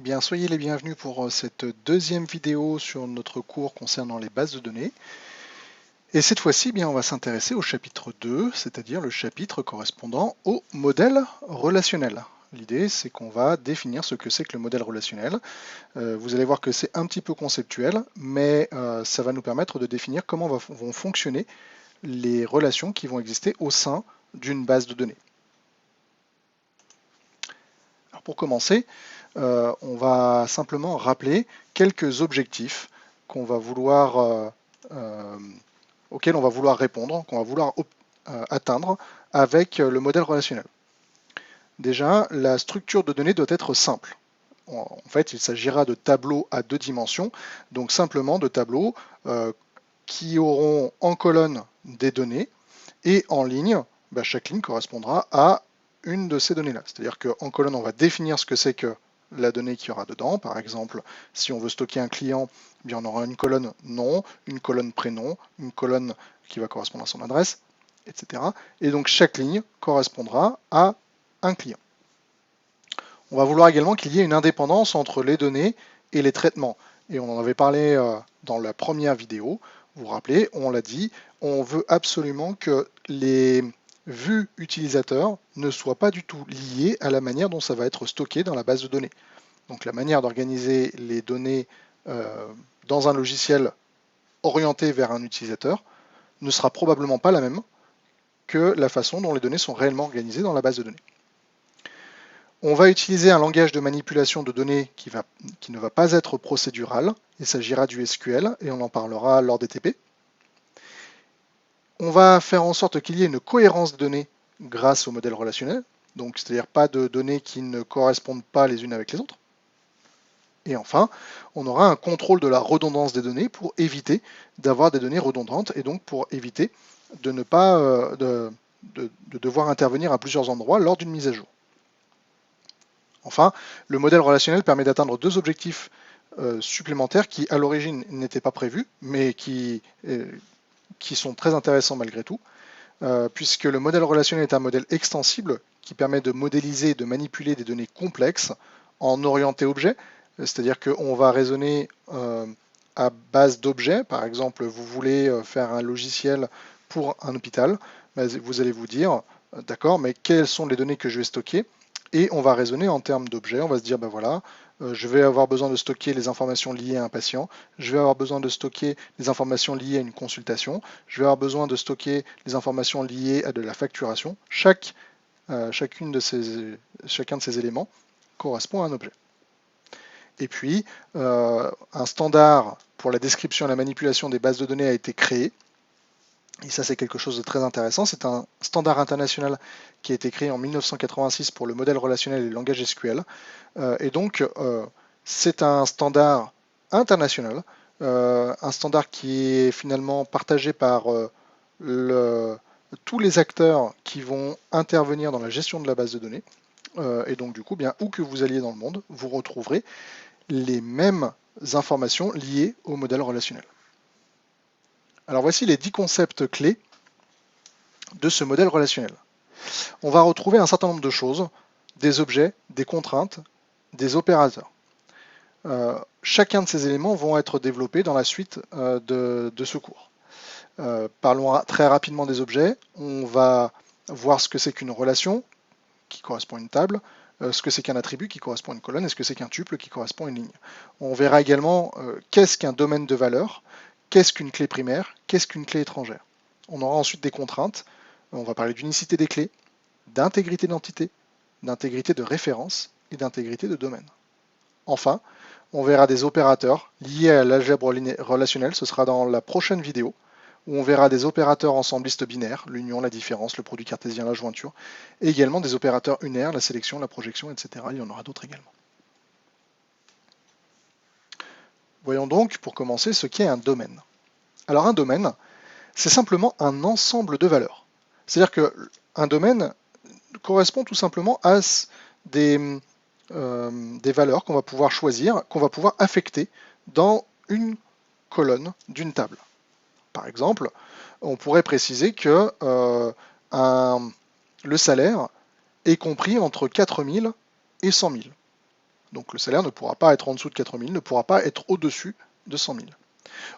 Eh bien, soyez les bienvenus pour cette deuxième vidéo sur notre cours concernant les bases de données. Et cette fois-ci, eh bien, on va s'intéresser au chapitre 2, c'est-à-dire le chapitre correspondant au modèle relationnel. L'idée, c'est qu'on va définir ce que c'est que le modèle relationnel. Vous allez voir que c'est un petit peu conceptuel, mais ça va nous permettre de définir comment vont fonctionner les relations qui vont exister au sein d'une base de données. Alors pour commencer, on va simplement rappeler quelques objectifs qu'on va vouloir, euh, auxquels on va vouloir répondre, qu'on va vouloir atteindre avec le modèle relationnel. Déjà, la structure de données doit être simple. En fait, il s'agira de tableaux à deux dimensions, donc simplement de tableaux qui auront en colonne des données et en ligne, chaque ligne correspondra à une de ces données-là. C'est-à-dire qu'en colonne, on va définir ce que c'est que la donnée qu'il y aura dedans. Par exemple, si on veut stocker un client, eh bien on aura une colonne nom, une colonne prénom, une colonne qui va correspondre à son adresse, etc. Et donc chaque ligne correspondra à un client. On va vouloir également qu'il y ait une indépendance entre les données et les traitements. Et on en avait parlé dans la première vidéo. Vous vous rappelez, on l'a dit, on veut absolument que les vues utilisateurs ne soient pas du tout liées à la manière dont ça va être stocké dans la base de données. Donc la manière d'organiser les données dans un logiciel orienté vers un utilisateur ne sera probablement pas la même que la façon dont les données sont réellement organisées dans la base de données. On va utiliser un langage de manipulation de données qui ne va pas être procédural. Il s'agira du SQL et on en parlera lors des TP. On va faire en sorte qu'il y ait une cohérence de données grâce au modèle relationnel, donc c'est-à-dire pas de données qui ne correspondent pas les unes avec les autres. Et enfin, on aura un contrôle de la redondance des données pour éviter d'avoir des données redondantes et donc pour éviter de ne pas de devoir intervenir à plusieurs endroits lors d'une mise à jour. Enfin, le modèle relationnel permet d'atteindre deux objectifs supplémentaires qui, à l'origine, n'étaient pas prévus, mais qui sont très intéressants malgré tout, puisque le modèle relationnel est un modèle extensible qui permet de modéliser et de manipuler des données complexes en orienté objet, c'est-à-dire qu'on va raisonner à base d'objets. Par exemple, vous voulez faire un logiciel pour un hôpital, vous allez vous dire, d'accord, mais quelles sont les données que je vais stocker? Et on va raisonner en termes d'objets. On va se dire, ben voilà, je vais avoir besoin de stocker les informations liées à un patient, je vais avoir besoin de stocker les informations liées à une consultation, je vais avoir besoin de stocker les informations liées à de la facturation. Chacun de ces éléments correspond à un objet. Et puis, un standard pour la description et la manipulation des bases de données a été créé. Et ça, c'est quelque chose de très intéressant. C'est un standard international qui a été créé en 1986 pour le modèle relationnel et le langage SQL. Et donc, c'est un standard international, un standard qui est finalement partagé par tous les acteurs qui vont intervenir dans la gestion de la base de données. Et donc, du coup, bien, où que vous alliez dans le monde, vous retrouverez les mêmes informations liées au modèle relationnel. Alors, voici les 10 concepts clés de ce modèle relationnel. On va retrouver un certain nombre de choses, des objets, des contraintes, des opérateurs. Chacun de ces éléments vont être développés dans la suite de ce cours. Parlons très rapidement des objets. On va voir ce que c'est qu'une relation qui correspond à une table, ce que c'est qu'un attribut qui correspond à une colonne et ce que c'est qu'un tuple qui correspond à une ligne. On verra également qu'est-ce qu'un domaine de valeur, qu'est-ce qu'une clé primaire, qu'est-ce qu'une clé étrangère. On aura ensuite des contraintes. On va parler d'unicité des clés, d'intégrité d'entité, d'intégrité de référence et d'intégrité de domaine. Enfin, on verra des opérateurs liés à l'algèbre relationnelle, ce sera dans la prochaine vidéo, où on verra des opérateurs ensemblistes binaires, l'union, la différence, le produit cartésien, la jointure, et également des opérateurs unaires, la sélection, la projection, etc. Il y en aura d'autres également. Voyons donc, pour commencer, ce qu'est un domaine. Alors un domaine, c'est simplement un ensemble de valeurs. C'est-à-dire qu'un domaine correspond tout simplement à des valeurs qu'on va pouvoir choisir, qu'on va pouvoir affecter dans une colonne d'une table. Par exemple, on pourrait préciser que le salaire est compris entre 4 000 et 100 000. Donc le salaire ne pourra pas être en dessous de 4000, ne pourra pas être au-dessus de 100 000.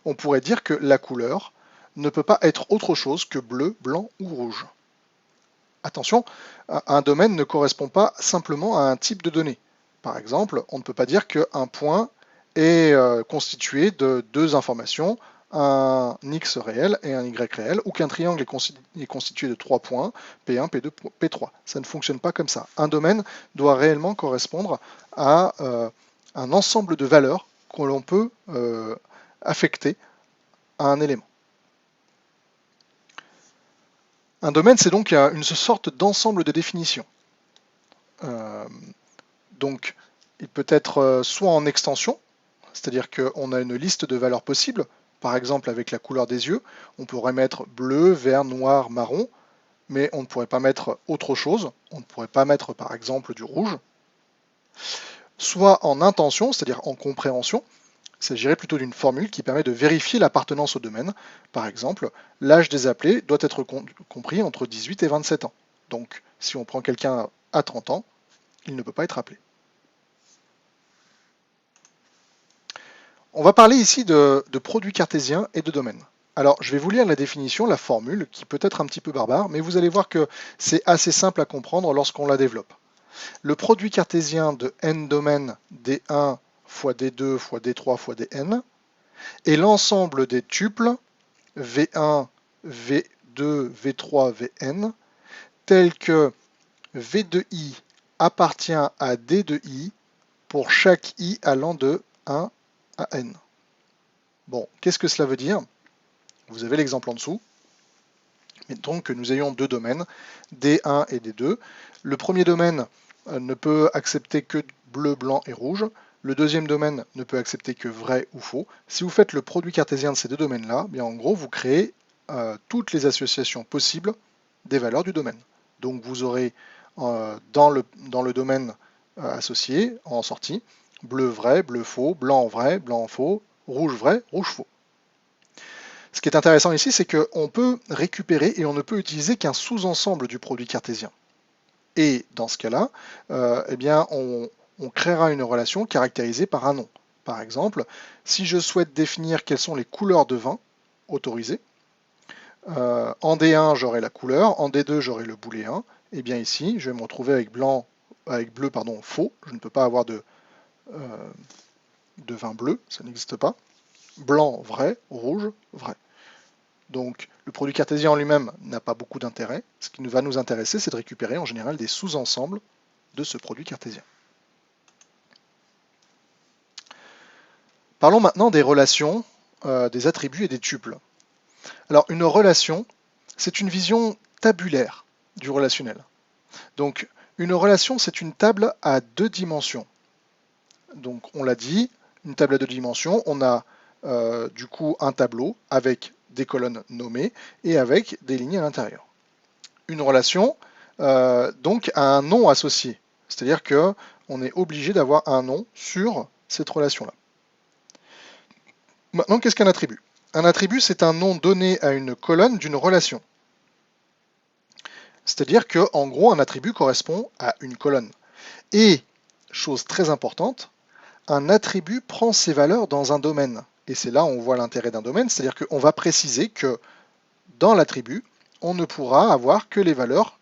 On pourrait dire que la couleur ne peut pas être autre chose que bleu, blanc ou rouge. Attention, un domaine ne correspond pas simplement à un type de données. Par exemple, on ne peut pas dire qu'un point est constitué de deux informations, un x réel et un y réel, ou qu'un triangle est constitué de trois points, P1, P2, P3. Ça ne fonctionne pas comme ça. Un domaine doit réellement correspondre à un ensemble de valeurs que l'on peut affecter à un élément. Un domaine, c'est donc une sorte d'ensemble de définitions. Donc, il peut être soit en extension, c'est-à-dire qu'on a une liste de valeurs possibles. Par exemple, avec la couleur des yeux, on pourrait mettre bleu, vert, noir, marron, mais on ne pourrait pas mettre autre chose. On ne pourrait pas mettre, par exemple, du rouge. Soit en intention, c'est-à-dire en compréhension. Il s'agirait plutôt d'une formule qui permet de vérifier l'appartenance au domaine. Par exemple, l'âge des appelés doit être compris entre 18 et 27 ans. Donc, si on prend quelqu'un à 30 ans, il ne peut pas être appelé. On va parler ici de produits cartésiens et de domaines. Alors, je vais vous lire la définition, la formule, qui peut être un petit peu barbare, mais vous allez voir que c'est assez simple à comprendre lorsqu'on la développe. Le produit cartésien de n domaines D1 fois D2 fois D3 fois Dn est l'ensemble des tuples V1, V2, V3, Vn, tels que V de i appartient à D de i pour chaque i allant de 1 à n. Bon, qu'est-ce que cela veut dire? Vous avez l'exemple en dessous. Mettons que nous ayons deux domaines, D1 et D2. Le premier domaine ne peut accepter que bleu, blanc et rouge. Le deuxième domaine ne peut accepter que vrai ou faux. Si vous faites le produit cartésien de ces deux domaines-là, bien en gros, vous créez toutes les associations possibles des valeurs du domaine. Donc vous aurez dans le domaine associé, en sortie, bleu vrai, bleu faux, blanc vrai, blanc faux, rouge vrai, rouge faux. Ce qui est intéressant ici, c'est qu'on peut récupérer et on ne peut utiliser qu'un sous-ensemble du produit cartésien. Et dans ce cas-là, eh bien, on créera une relation caractérisée par un nom. Par exemple, si je souhaite définir quelles sont les couleurs de vin autorisées, en D1 j'aurai la couleur, en D2 j'aurai le booléen, et bien ici je vais me retrouver avec bleu faux, je ne peux pas avoir de vin bleu, ça n'existe pas. Blanc vrai, rouge vrai. Donc le produit cartésien en lui-même n'a pas beaucoup d'intérêt. Ce qui va nous intéresser, c'est de récupérer en général des sous-ensembles de ce produit cartésien. Parlons maintenant des relations, des attributs et des tuples. Alors une relation, c'est une vision tabulaire du relationnel. Donc une relation, c'est une table à deux dimensions. Donc on l'a dit, une table à deux dimensions, on a du coup un tableau avec des colonnes nommées et avec des lignes à l'intérieur. Une relation donc a un nom associé, c'est-à-dire qu'on est obligé d'avoir un nom sur cette relation-là. Maintenant, qu'est-ce qu'un attribut? Un attribut, c'est un nom donné à une colonne d'une relation. C'est-à-dire qu'en gros, un attribut correspond à une colonne. Et, chose très importante, un attribut prend ses valeurs dans un domaine. Et c'est là où on voit l'intérêt d'un domaine, c'est-à-dire qu'on va préciser que dans l'attribut, on ne pourra avoir que les valeurs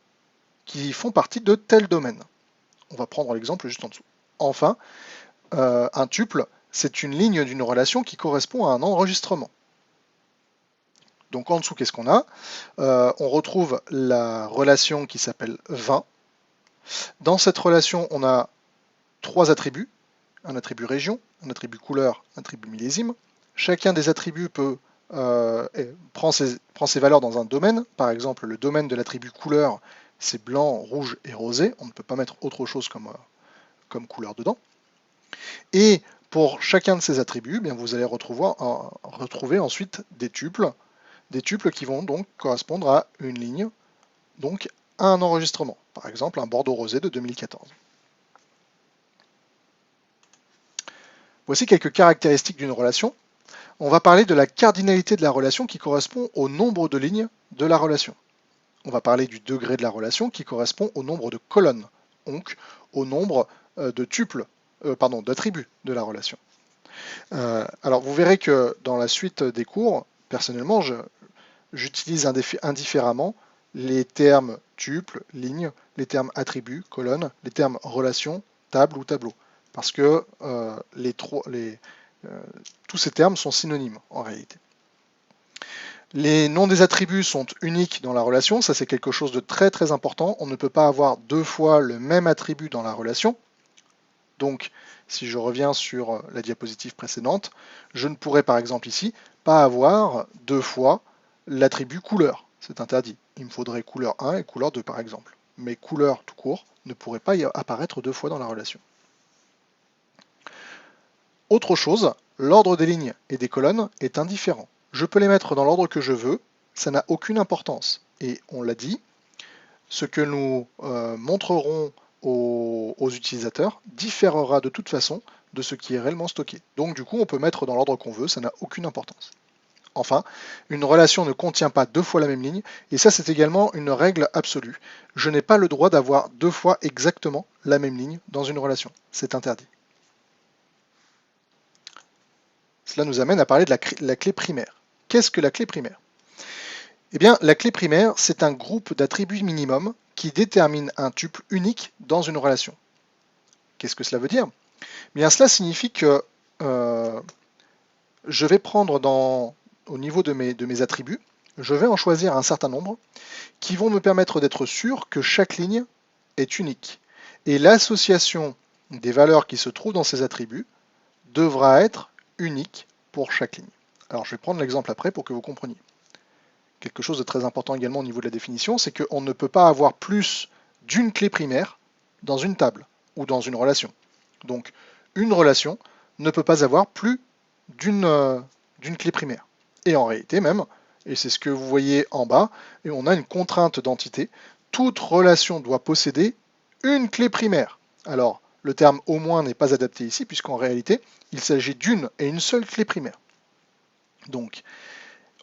qui font partie de tel domaine. On va prendre l'exemple juste en dessous. Enfin, un tuple, c'est une ligne d'une relation qui correspond à un enregistrement. Donc en dessous, qu'est-ce qu'on a? On retrouve la relation qui s'appelle 20. Dans cette relation, on a trois attributs. Un attribut région, un attribut couleur, un attribut millésime. Chacun des attributs prend ses valeurs dans un domaine. Par exemple, le domaine de l'attribut couleur, c'est blanc, rouge et rosé. On ne peut pas mettre autre chose comme couleur dedans. Et pour chacun de ces attributs, bien, vous allez retrouver ensuite des tuples qui vont donc correspondre à une ligne, donc à un enregistrement. Par exemple, un Bordeaux rosé de 2014. Voici quelques caractéristiques d'une relation. On va parler de la cardinalité de la relation qui correspond au nombre de lignes de la relation. On va parler du degré de la relation qui correspond au nombre de colonnes, donc au nombre de tuples d'attributs de la relation. Alors vous verrez que dans la suite des cours, personnellement, j'utilise indifféremment les termes tuple, ligne, les termes attributs, colonne, les termes relation, table ou tableau. Parce que tous ces termes sont synonymes en réalité. Les noms des attributs sont uniques dans la relation, ça c'est quelque chose de très très important. On ne peut pas avoir deux fois le même attribut dans la relation. Donc, si je reviens sur la diapositive précédente, je ne pourrais par exemple ici pas avoir deux fois l'attribut couleur. C'est interdit. Il me faudrait couleur 1 et couleur 2 par exemple. Mais couleur tout court ne pourrait pas y apparaître deux fois dans la relation. Autre chose, l'ordre des lignes et des colonnes est indifférent. Je peux les mettre dans l'ordre que je veux, ça n'a aucune importance. Et on l'a dit, ce que nous montrerons aux utilisateurs différera de toute façon de ce qui est réellement stocké. Donc du coup, on peut mettre dans l'ordre qu'on veut, ça n'a aucune importance. Enfin, une relation ne contient pas deux fois la même ligne, et ça c'est également une règle absolue. Je n'ai pas le droit d'avoir deux fois exactement la même ligne dans une relation. C'est interdit. Cela nous amène à parler de la clé primaire. Qu'est-ce que la clé primaire? Eh bien, la clé primaire, c'est un groupe d'attributs minimum qui détermine un tuple unique dans une relation. Qu'est-ce que cela veut dire? Eh bien, cela signifie que je vais prendre au niveau de mes attributs, je vais en choisir un certain nombre qui vont me permettre d'être sûr que chaque ligne est unique. Et l'association des valeurs qui se trouvent dans ces attributs devra être unique pour chaque ligne. Alors, je vais prendre l'exemple après pour que vous compreniez. Quelque chose de très important également au niveau de la définition, c'est qu'on ne peut pas avoir plus d'une clé primaire dans une table ou dans une relation. Donc, une relation ne peut pas avoir plus d'une clé primaire. Et en réalité même, et c'est ce que vous voyez en bas, et on a une contrainte d'entité, toute relation doit posséder une clé primaire. Alors, le terme au moins n'est pas adapté ici, puisqu'en réalité, il s'agit d'une et une seule clé primaire. Donc,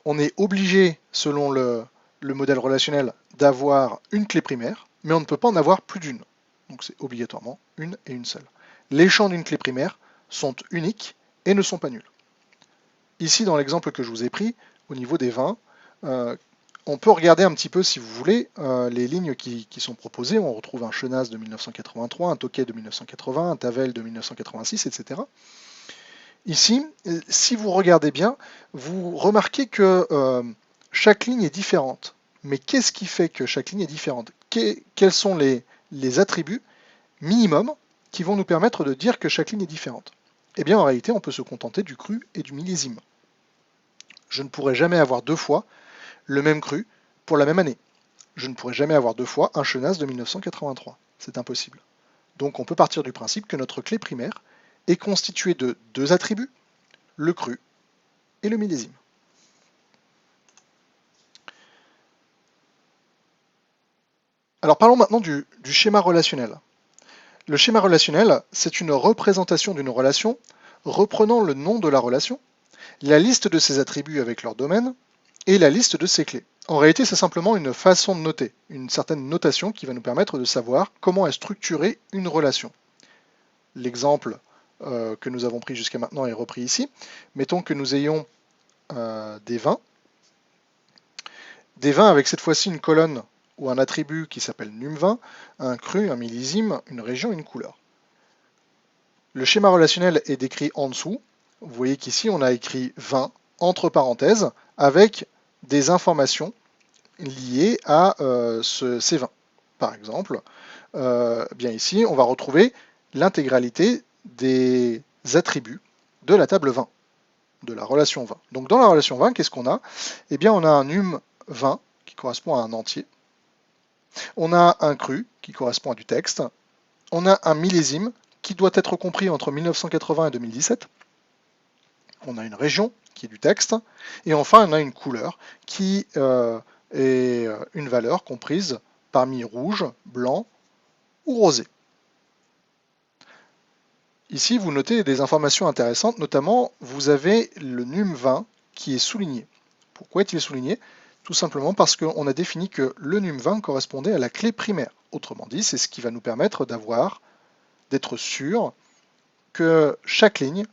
on est obligé, selon le modèle relationnel, d'avoir une clé primaire, mais on ne peut pas en avoir plus d'une. Donc c'est obligatoirement une et une seule. Les champs d'une clé primaire sont uniques et ne sont pas nuls. Ici, dans l'exemple que je vous ai pris, au niveau des 20, on peut regarder un petit peu, si vous voulez, les lignes qui sont proposées. On retrouve un Chenaz de 1983, un Tokay de 1980, un Tavel de 1986, etc. Ici, si vous regardez bien, vous remarquez que chaque ligne est différente. Mais qu'est-ce qui fait que chaque ligne est différente? Quels sont les attributs minimums qui vont nous permettre de dire que chaque ligne est différente? Eh bien, en réalité, on peut se contenter du cru et du millésime. Je ne pourrai jamais avoir deux fois le même cru pour la même année. Je ne pourrai jamais avoir deux fois un Chenaz de 1983. C'est impossible. Donc on peut partir du principe que notre clé primaire est constituée de deux attributs, le cru et le millésime. Alors parlons maintenant du schéma relationnel. Le schéma relationnel, c'est une représentation d'une relation reprenant le nom de la relation, la liste de ses attributs avec leur domaine et la liste de ses clés. En réalité, c'est simplement une façon de noter, une certaine notation qui va nous permettre de savoir comment est structurée une relation. L'exemple que nous avons pris jusqu'à maintenant est repris ici. Mettons que nous ayons des 20. Des 20 avec cette fois-ci une colonne ou un attribut qui s'appelle num20, un cru, un millésime, une région, une couleur. Le schéma relationnel est décrit en dessous. Vous voyez qu'ici on a écrit 20 entre parenthèses avec des informations liées à ces 20. Par exemple, bien ici on va retrouver l'intégralité des attributs de la table 20, de la relation 20. Donc dans la relation 20, qu'est-ce qu'on a? Eh bien on a un num 20 qui correspond à un entier. On a un cru qui correspond à du texte. On a un millésime qui doit être compris entre 1980 et 2017. On a une région qui est du texte. Et enfin, on a une couleur qui est une valeur comprise parmi rouge, blanc ou rosé. Ici, vous notez des informations intéressantes, notamment vous avez le num20 qui est souligné. Pourquoi est-il souligné? Tout simplement parce qu'on a défini que le num20 correspondait à la clé primaire. Autrement dit, c'est ce qui va nous permettre d'être sûr que chaque ligne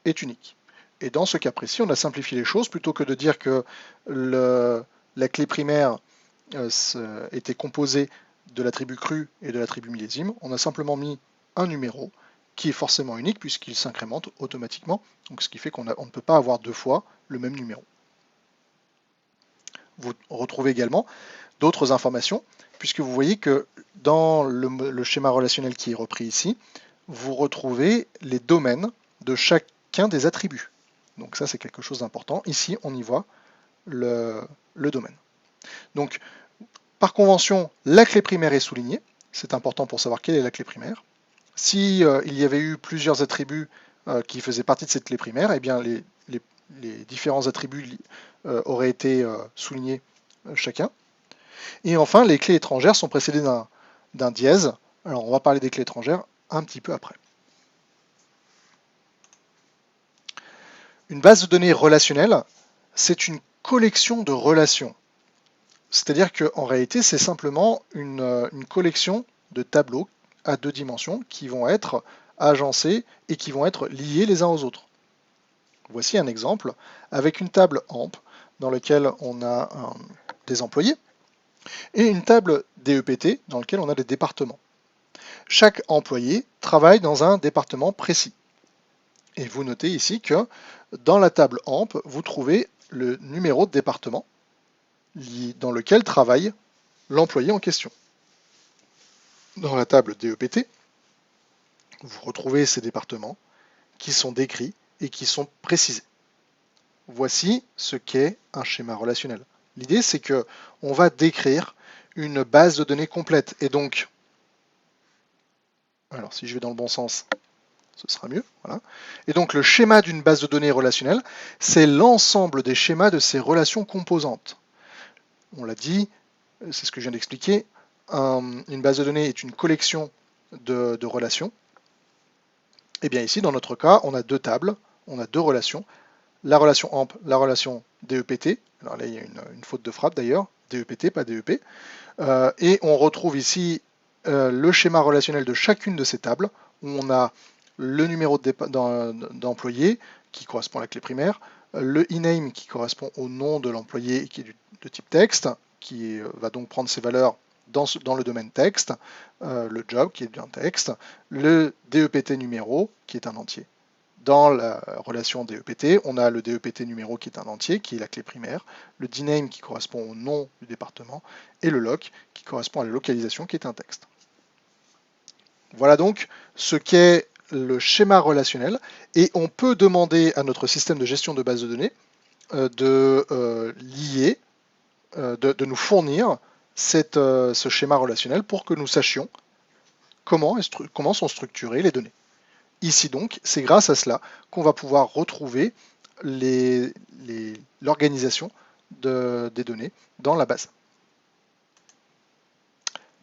est unique. Et dans ce cas précis, on a simplifié les choses. Plutôt que de dire que la clé primaire était composée de l'attribut cru et de l'attribut millésime, on a simplement mis un numéro qui est forcément unique puisqu'il s'incrémente automatiquement, donc ce qui fait qu'on ne peut pas avoir deux fois le même numéro. Vous retrouvez également d'autres informations, puisque vous voyez que dans le schéma relationnel qui est repris ici, vous retrouvez les domaines de chacun des attributs. Donc ça, c'est quelque chose d'important. Ici, on y voit le domaine. Donc, par convention, la clé primaire est soulignée. C'est important pour savoir quelle est la clé primaire. Si il y avait eu plusieurs attributs qui faisaient partie de cette clé primaire, eh bien les différents attributs auraient été soulignés chacun. Et enfin, les clés étrangères sont précédées d'un dièse. Alors, on va parler des clés étrangères un petit peu après. Une base de données relationnelle, c'est une collection de relations. C'est-à-dire qu'en réalité, c'est simplement une collection de tableaux à deux dimensions qui vont être agencés et qui vont être liés les uns aux autres. Voici un exemple avec une table AMP dans laquelle on a des employés et une table DEPT dans laquelle on a des départements. Chaque employé travaille dans un département précis. Et vous notez ici que dans la table AMP, vous trouvez le numéro de département dans lequel travaille l'employé en question. Dans la table DEPT, vous retrouvez ces départements qui sont décrits et qui sont précisés. Voici ce qu'est un schéma relationnel. L'idée, c'est qu'on va décrire une base de données complète. Et donc, alors si je vais dans le bon sens, ce sera mieux. Voilà. Et donc, le schéma d'une base de données relationnelle, c'est l'ensemble des schémas de ces relations composantes. On l'a dit, c'est ce que je viens d'expliquer, une base de données est une collection de relations. Et bien ici, dans notre cas, on a deux tables, on a deux relations, la relation AMP, la relation DEPT, alors là il y a une faute de frappe d'ailleurs, DEPT, pas DEP, et on retrouve ici le schéma relationnel de chacune de ces tables, où on a le numéro d'employé qui correspond à la clé primaire, le ename qui correspond au nom de l'employé qui est de type texte, qui va donc prendre ses valeurs dans le domaine texte, le job qui est un texte, le DEPT numéro qui est un entier. Dans la relation DEPT, on a le DEPT numéro qui est un entier, qui est la clé primaire, le dname qui correspond au nom du département, et le loc qui correspond à la localisation qui est un texte. Voilà donc ce qu'est le schéma relationnel, et on peut demander à notre système de gestion de base de données de nous fournir ce schéma relationnel pour que nous sachions comment sont structurées les données. Ici donc, c'est grâce à cela qu'on va pouvoir retrouver l'organisation des données dans la base.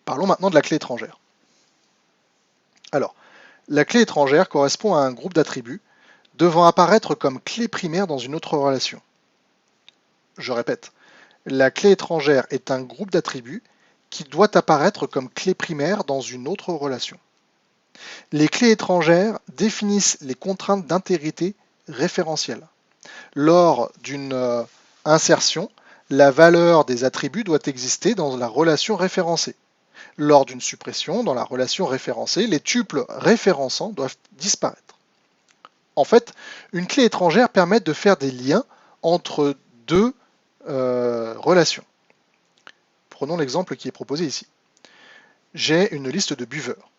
Parlons maintenant de la clé étrangère. Alors, la clé étrangère correspond à un groupe d'attributs devant apparaître comme clé primaire dans une autre relation. Je répète, la clé étrangère est un groupe d'attributs qui doit apparaître comme clé primaire dans une autre relation. Les clés étrangères définissent les contraintes d'intégrité référentielle. Lors d'une insertion, la valeur des attributs doit exister dans la relation référencée. Lors d'une suppression, dans la relation référencée, les tuples référençants doivent disparaître. En fait, une clé étrangère permet de faire des liens entre deux relations. Prenons l'exemple qui est proposé ici. J'ai une liste de buveurs,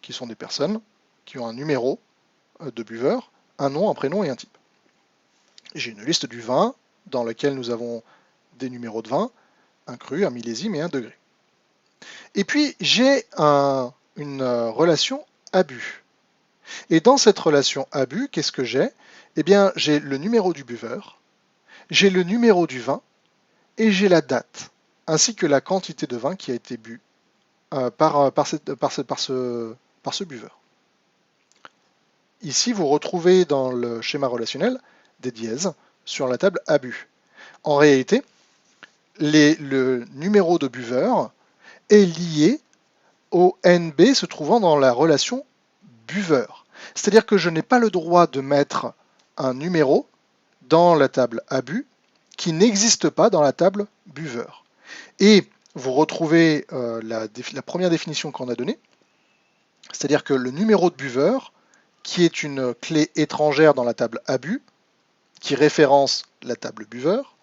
qui sont des personnes qui ont un numéro de buveur, un nom, un prénom et un type. J'ai une liste du vin dans laquelle nous avons des numéros de vin, un cru, un millésime et un degré. Et puis j'ai une relation abus. Et dans cette relation abus, qu'est-ce que j'ai? Eh bien, j'ai le numéro du buveur, j'ai le numéro du vin et j'ai la date, ainsi que la quantité de vin qui a été bu par ce buveur. Ici, vous retrouvez dans le schéma relationnel des dièses sur la table abus. En réalité, le numéro de buveur est lié au NB se trouvant dans la relation buveur. C'est-à-dire que je n'ai pas le droit de mettre un numéro dans la table abus qui n'existe pas dans la table buveur. Et vous retrouvez la première définition qu'on a donnée, c'est-à-dire que le numéro de buveur, qui est une clé étrangère dans la table abus, qui référence la table buveur,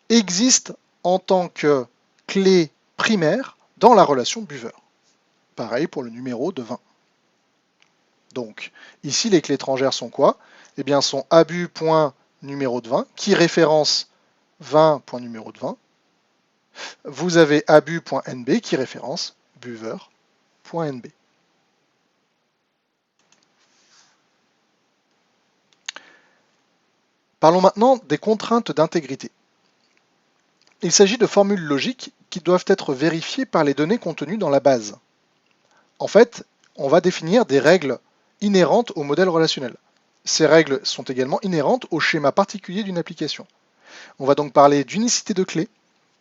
existe en tant que clé primaire dans la relation buveur. Pareil pour le numéro de 20. Donc, ici, les clés étrangères sont quoi? Eh bien, sont abus.numéro de 20, qui référence 20.numéro de 20. Vous avez abus.nb, qui référence buveur.nb. Parlons maintenant des contraintes d'intégrité. Il s'agit de formules logiques qui doivent être vérifiées par les données contenues dans la base. En fait, on va définir des règles inhérentes au modèle relationnel. Ces règles sont également inhérentes au schéma particulier d'une application. On va donc parler d'unicité de clé,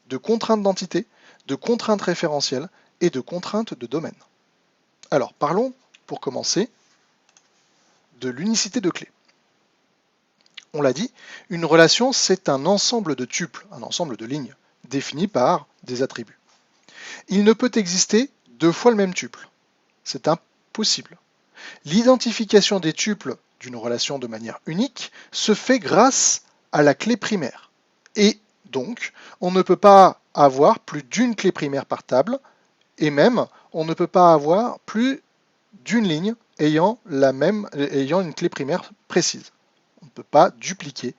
de contraintes d'entité, de contraintes référentielles et de contraintes de domaine. Alors, parlons, pour commencer, de l'unicité de clé. On l'a dit, une relation, c'est un ensemble de tuples, un ensemble de lignes, définies par des attributs. Il ne peut exister deux fois le même tuple. C'est impossible. L'identification des tuples d'une relation de manière unique se fait grâce à la clé primaire. Et donc, on ne peut pas avoir plus d'une clé primaire par table, et même, on ne peut pas avoir plus d'une ligne ayant une clé primaire précise. On ne peut pas dupliquer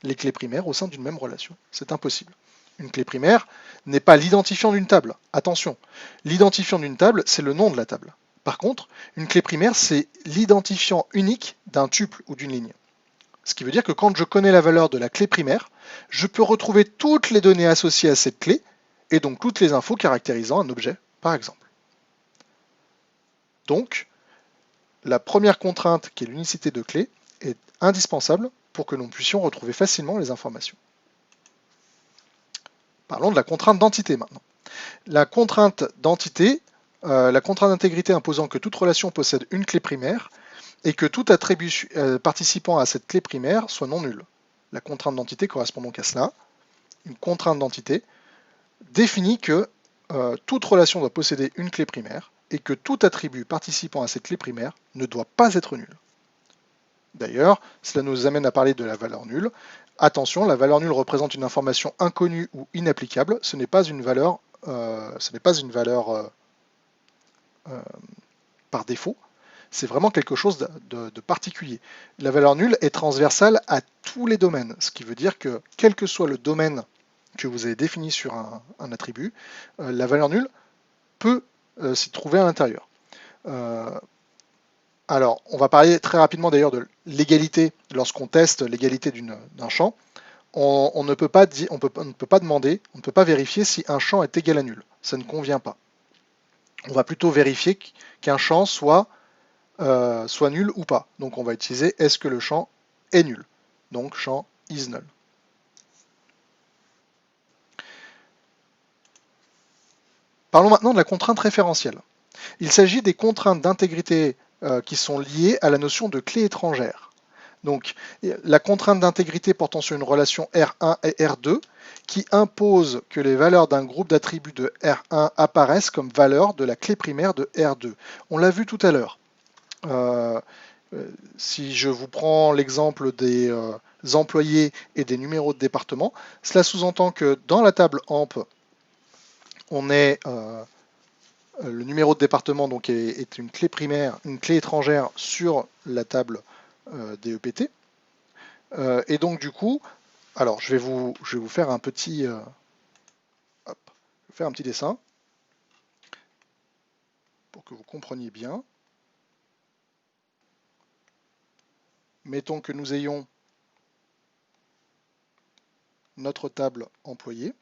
les clés primaires au sein d'une même relation. C'est impossible. Une clé primaire n'est pas l'identifiant d'une table. Attention, l'identifiant d'une table, c'est le nom de la table. Par contre, une clé primaire, c'est l'identifiant unique d'un tuple ou d'une ligne. Ce qui veut dire que quand je connais la valeur de la clé primaire, je peux retrouver toutes les données associées à cette clé, et donc toutes les infos caractérisant un objet, par exemple. Donc, la première contrainte, qui est l'unicité de clé, est indispensable pour que nous puissions retrouver facilement les informations. Parlons de la contrainte d'entité maintenant. La contrainte d'entité, la contrainte d'intégrité imposant que toute relation possède une clé primaire et que tout attribut participant à cette clé primaire soit non nul. La contrainte d'entité correspond donc à cela. Une contrainte d'entité définit que toute relation doit posséder une clé primaire et que tout attribut participant à cette clé primaire ne doit pas être nul. D'ailleurs, cela nous amène à parler de la valeur nulle. Attention, la valeur nulle représente une information inconnue ou inapplicable. Ce n'est pas une valeur, par défaut. C'est vraiment quelque chose de particulier. La valeur nulle est transversale à tous les domaines, ce qui veut dire que quel que soit le domaine que vous avez défini sur un attribut, la valeur nulle peut s'y trouver à l'intérieur. Alors, on va parler très rapidement d'ailleurs de l'égalité lorsqu'on teste l'égalité d'un champ. On ne peut pas demander, on ne peut pas vérifier si un champ est égal à nul. Ça ne convient pas. On va plutôt vérifier qu'un champ soit nul ou pas. Donc on va utiliser est-ce que le champ est nul. Donc champ is null. Parlons maintenant de la contrainte référentielle. Il s'agit des contraintes d'intégrité qui sont liées à la notion de clé étrangère. Donc la contrainte d'intégrité portant sur une relation R1 et R2 qui impose que les valeurs d'un groupe d'attributs de R1 apparaissent comme valeurs de la clé primaire de R2. On l'a vu tout à l'heure. Si je vous prends l'exemple des employés et des numéros de département, cela sous-entend que dans la table AMP, on est le numéro de département donc est une clé primaire, une clé étrangère sur la table des EPT. Et donc du coup, alors je vais vous faire un petit, faire un petit dessin pour que vous compreniez bien. Mettons que nous ayons notre table employée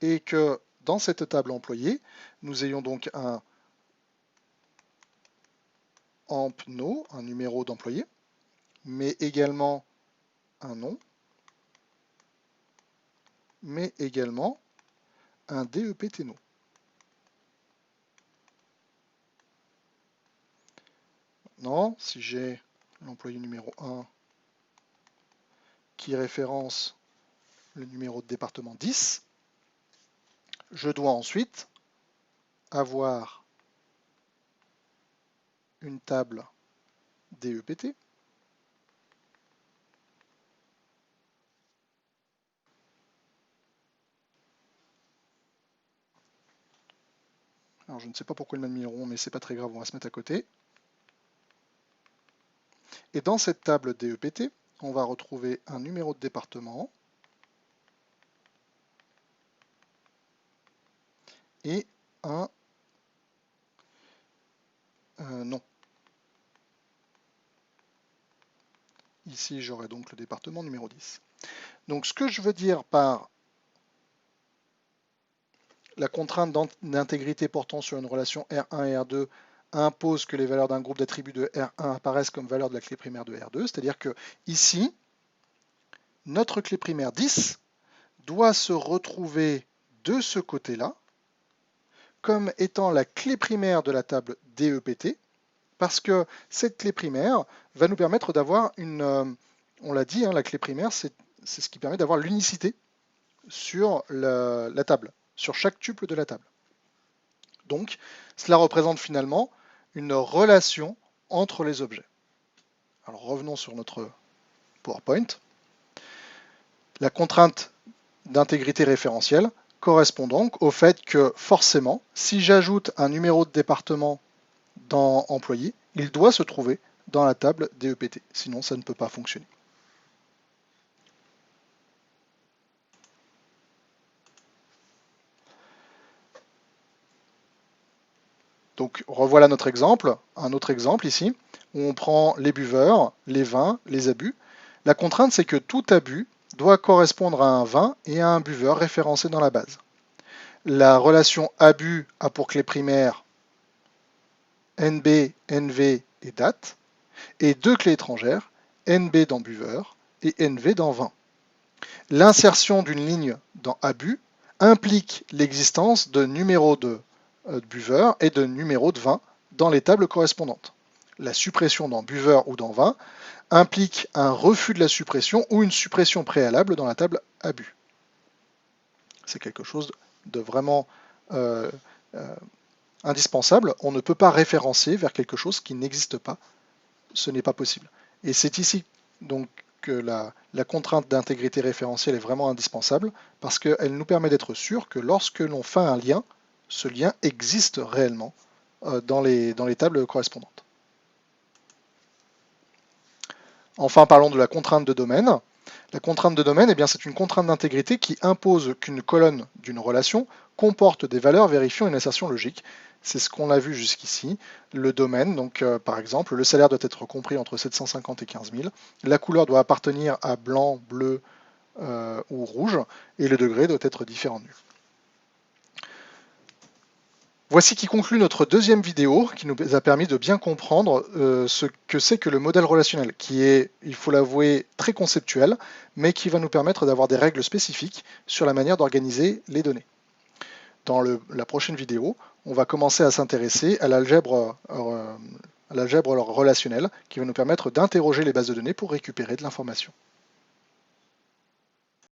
et que dans cette table employée, nous ayons donc un AmpNo, un numéro d'employé, mais également un nom, mais également un DEPTNO. Maintenant, si j'ai l'employé numéro 1 qui référence le numéro de département 10, je dois ensuite avoir une table DEPT Alors je ne sais pas pourquoi il m'a mis rond, mais c'est pas très grave, on va se mettre à côté. Et dans cette table DEPT, on va retrouver un numéro de département et un nom. Ici, j'aurai donc le département numéro 10. Donc ce que je veux dire par la contrainte d'intégrité portant sur une relation R1 et R2 impose que les valeurs d'un groupe d'attributs de R1 apparaissent comme valeurs de la clé primaire de R2, c'est-à-dire que ici, notre clé primaire 10 doit se retrouver de ce côté-là comme étant la clé primaire de la table DEPT, parce que cette clé primaire va nous permettre d'avoir une... on l'a dit, hein, la clé primaire, c'est ce qui permet d'avoir l'unicité sur la table, sur chaque tuple de la table. Donc, cela représente finalement une relation entre les objets. Alors revenons sur notre PowerPoint. La contrainte d'intégrité référentielle correspond donc au fait que forcément, si j'ajoute un numéro de département dans employé, il doit se trouver dans la table DEPT, sinon ça ne peut pas fonctionner. Donc revoilà notre exemple, un autre exemple ici, où on prend les buveurs, les vins, les abus. La contrainte, c'est que tout abus doit correspondre à un vin et à un buveur référencé dans la base. La relation abus a pour clé primaire NB, NV et date, et deux clés étrangères, NB dans buveur et NV dans vin. L'insertion d'une ligne dans abus implique l'existence de numéros de buveur et de numéros de vin dans les tables correspondantes. La suppression dans buveur ou dans vin implique un refus de la suppression ou une suppression préalable dans la table abus. C'est quelque chose de vraiment indispensable. On ne peut pas référencer vers quelque chose qui n'existe pas. Ce n'est pas possible. Et c'est ici donc que la contrainte d'intégrité référentielle est vraiment indispensable parce qu'elle nous permet d'être sûr que lorsque l'on fait un lien, ce lien existe réellement dans les tables correspondantes. Enfin, parlons de la contrainte de domaine. La contrainte de domaine, eh c'est une contrainte d'intégrité qui impose qu'une colonne d'une relation comporte des valeurs vérifiant une assertion logique. C'est ce qu'on a vu jusqu'ici. Le domaine, donc par exemple, le salaire doit être compris entre 750 et 15 000. La couleur doit appartenir à blanc, bleu ou rouge, et le degré doit être différent de nul. Voici qui conclut notre deuxième vidéo qui nous a permis de bien comprendre ce que c'est que le modèle relationnel, qui est, il faut l'avouer, très conceptuel, mais qui va nous permettre d'avoir des règles spécifiques sur la manière d'organiser les données. Dans la prochaine vidéo, on va commencer à s'intéresser à l'algèbre relationnelle qui va nous permettre d'interroger les bases de données pour récupérer de l'information.